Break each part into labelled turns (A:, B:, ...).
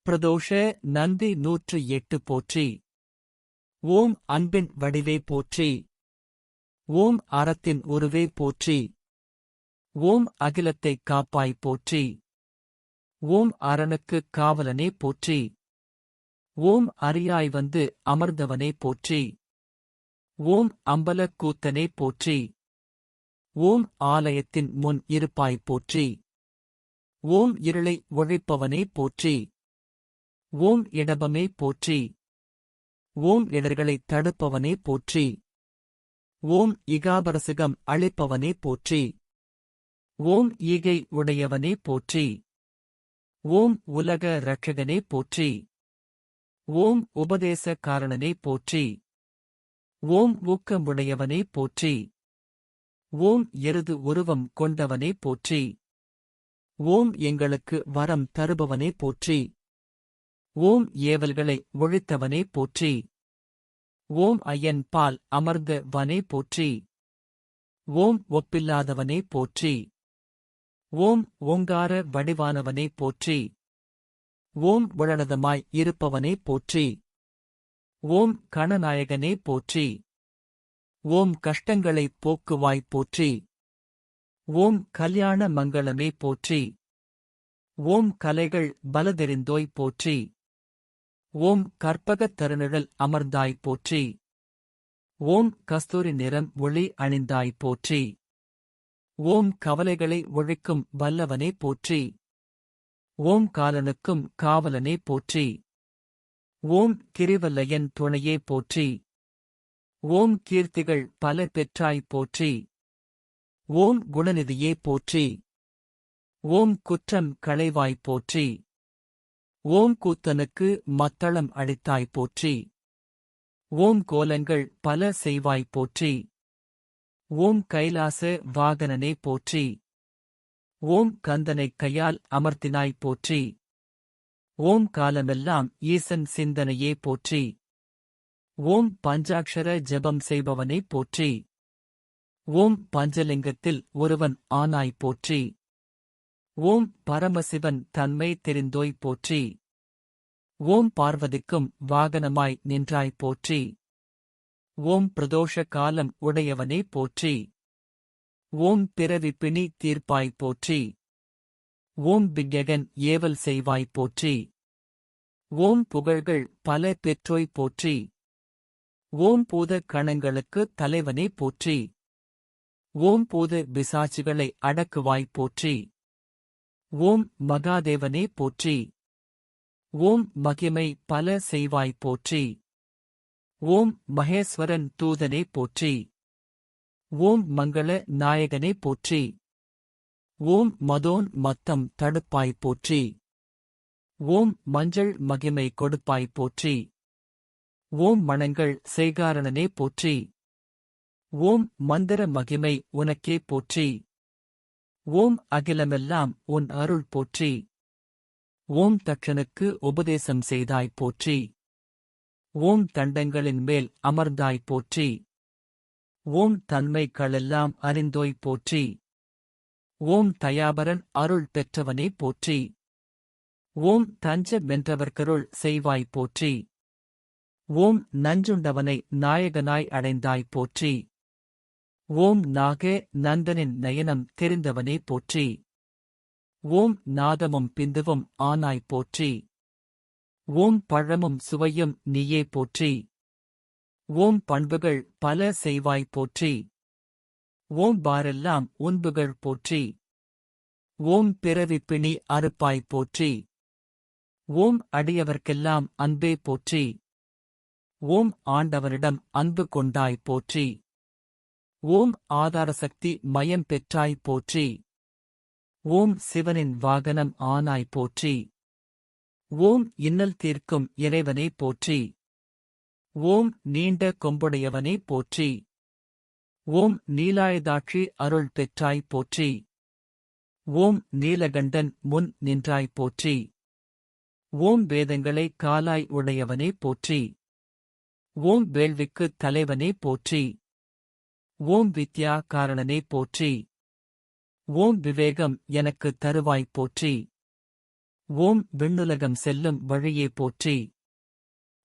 A: பிரதோஷ நந்தி 108 போற்றி. ஓம் அன்பின் வடிவே போற்றி. ஓம் அறத்தின் உருவே போற்றி. ஓம் அகிலத்தைக் காப்பாய் போற்றி. ஓம் அரணுக்குக் காவலனே போற்றி. ஓம் அரியாய் வந்து அமர்ந்தவனே போற்றி. ஓம் அம்பலக் கூத்தனே போற்றி. ஓம் ஆலயத்தின் முன் இருப்பாய் போற்றி. ஓம் இருளை ஒழிப்பவனே போற்றி. ஓம் இடபமே போற்றி. ஓம் இடர்களைத் தடுப்பவனே போற்றி. ஓம் இகாபரசுகம் அளிப்பவனே போற்றி. ஓம் ஈகை உடையவனே போற்றி. ஓம் உலக இரட்சகனே போற்றி. ஓம் உபதேச காரணனே போற்றி. ஓம் ஊக்கமுடையவனே போற்றி. ஓம் எருது உருவம் கொண்டவனே போற்றி. ஓம் எங்களுக்கு வரம் தருபவனே போற்றி. ஓம் ஏவல்களை ஒழித்தவனே போற்றி. ஓம் ஐயன் பால் அமர்ந்தவனே போற்றி. ஓம் ஒப்பில்லாதவனே போற்றி. ஓம் ஓங்கார வடிவானவனே போற்றி. ஓம் உளனதமாய் இருப்பவனே போற்றி. ஓம் கணநாயகனே போற்றி. ஓம் கஷ்டங்களைப் போக்குவாய் போற்றி. ஓம் கல்யாண மங்களமே போற்றி. ஓம் கலைகள் பலதெரிந்தோய் போற்றி. ஓம் கற்பகத் தருநிழல் அமர்ந்தாய் போற்றி. ஓம் கஸ்தூரி நிறம் ஒளி அணிந்தாய் போற்றி. ஓம் கவலைகளை ஒழிக்கும் வல்லவனே போற்றி. ஓம் காலனுக்கும் காவலனே போற்றி. ஓம் கிரிவல்லையன் துணையே போற்றி. ஓம் கீர்த்திகள் பல பெற்றாய் போற்றி. ஓம் குணநிதியே போற்றி. ஓம் குற்றம் களைவாய் போற்றி. ஓம் கூத்தனுக்கு மத்தளம் அளித்தாய் போற்றி. ஓம் கோலங்கள் பல செய்வாய் போற்றி. ஓம் கைலாச வாகனனே போற்றி. ஓம் கந்தனைக் கையால் அமர்த்தினாய் போற்றி. ஓம் காலமெல்லாம் ஈசன் சிந்தனையே போற்றி. ஓம் பஞ்சாக்ஷர ஜெபம் செய்பவனே போற்றி. ஓம் பஞ்சலிங்கத்தில் ஒருவன் ஆனாய் போற்றி. ஓம் பரமசிவன் தன்மை தெரிந்தோய் போற்றி. ஓம் பார்வதிக்கும் வாகனமாய் நின்றாய் போற்றி. ஓம் பிரதோஷ காலம் உடையவனே போற்றி. ஓம் பிறவி பிணி தீர்ப்பாய் போற்றி. ஓம் விக்ஞகன் ஏவல் செய்வாய் போற்றி. ஓம் புகழ்கள் பல பெற்றோய் போற்றி. ஓம் பூத கணங்களுக்கு தலைவனே போற்றி. ஓம் பூத பிசாசுகளை அடக்குவாய் போற்றி. ஓம் மகாதேவனே போற்றி. ஓம் மகிமை பல செய்வாய் போற்றி. ஓம் மகேஸ்வரன் தூதனே போற்றி. ஓம் மங்கள நாயகனே போற்றி. ஓம் மதோன் மத்தம் தடுப்பாய் போற்றி. ஓம் மஞ்சள் மகிமை கொடுப்பாய் போற்றி. ஓம் மணங்கள் செய்காரணனே போற்றி. ஓம் மந்திர மகிமை உனக்கே போற்றி. ஓம் அகிலமெல்லாம் உன் அருள் போற்றி. ஓம் தட்சனுக்கு உபதேசம் செய்தாய் போற்றி. ஓம் தண்டங்களின் மேல் அமர்ந்தாய் போற்றி. ஓம் தன்மைகளெல்லாம் அறிந்தோய் போற்றி. ஓம் தயாபரன் அருள் பெற்றவனே போற்றி. ஓம் தஞ்ச வென்றவர்க்கருள் செய்வாய் போற்றி. ஓம் நஞ்சுண்டவனை நாயகனாய் அடைந்தாய் போற்றி. ஓம் நாக நந்தனின் நயனம் தெரிந்தவனே போற்றி. ஓம் நாதமும் பிந்துவும் ஆனாய் போற்றி. ஓம் பழமும் சுவையும் நீயே போற்றி. ஓம் பண்புகள் பல செய்வாய் போற்றி. ஓம் பாரெல்லாம் உன்புகள் போற்றி. ஓம் பிறவி பிணி அறுப்பாய் போற்றி. ஓம் அடியவர்க்கெல்லாம் அன்பே போற்றி. ஓம் ஆண்டவனிடம் அன்பு கொண்டாய் போற்றி. ஓம் ஆதாரசக்தி மயம் பெற்றாய் போற்றி. ஓம் சிவனின் வாகனம் ஆனாய் போற்றி. ஓம் இன்னல் தீர்க்கும் இறைவனே போற்றி. ஓம் நீண்ட கொம்புடையவனே போற்றி. ஓம் நீலாயதாட்சி அருள் பெற்றாய் போற்றி. ஓம் நீலகண்டன் முன் நின்றாய் போற்றி. ஓம் வேதங்களை காலாய் உடையவனே போற்றி. ஓம் வேள்விக்குத் தலைவனே போற்றி. ஓம் வித்யா காரணனே போற்றி. ஓம் விவேகம் எனக்குத் தருவாய் போற்றி. ஓம் விண்ணுலகம் செல்லும் வழியே போற்றி.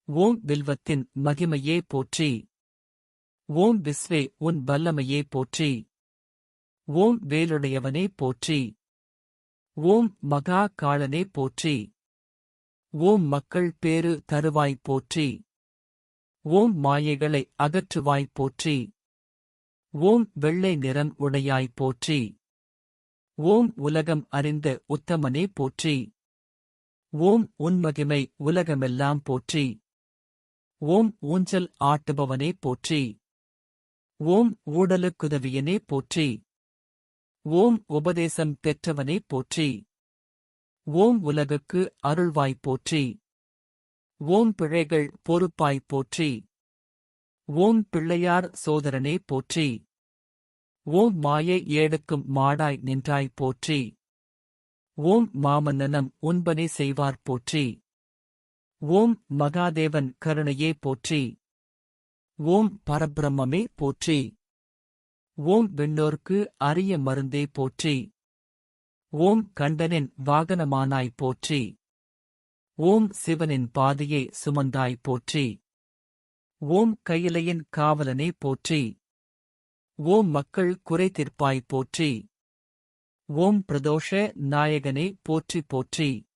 A: ஓம் வில்வத்தின் மகிமையே போற்றி. ஓம் விஸ்வே உன் வல்லமையே போற்றி. ஓம் வேலுடையவனே போற்றி. ஓம் மகா காளனே போற்றி. ஓம் மக்கள் பேறு தருவாய் போற்றி. ஓம் மாயைகளை அகற்றுவாய் போற்றி. ஓம் வெள்ளை நிறம் உடையாய் போற்றி. ஓம் உலகம் அறிந்த உத்தமனே போற்றி. ஓம் உன்மகிமை உலகமெல்லாம் போற்றி. ஓம் ஊஞ்சல் ஆட்டுபவனே போற்றி. ஓம் ஊடலுக்குதவியனே போற்றி. ஓம் உபதேசம் பெற்றவனே போற்றி. ஓம் உலகுக்கு அருள்வாய் போற்றி. ஓம் பிழைகள் பொறுப்பாய் போற்றி. ஓம் பிள்ளையார் சோதரனே போற்றி. ஓம் மாயை ஏடுக்கும் மாடாய் நின்றாய் போற்றி. ஓம் மாமன்னனம் உண்பனே செய்வார் போற்றி. ஓம் மகாதேவன் கருணையே போற்றி. ஓம் பரபிரம்மே போற்றி. ஓம் விண்ணோர்க்கு அரிய மருந்தே போற்றி. ஓம் கண்டனின் வாகனமானாய் போற்றி. ஓம் சிவனின் பாதையை சுமந்தாய் போற்றி. ஓம் கையிலையின் காவலனே போற்றி. ஓம் மக்கள் குறை தீர்ப்பாய் போற்றி. ஓம் பிரதோஷ நாயகனே போற்றி போற்றி.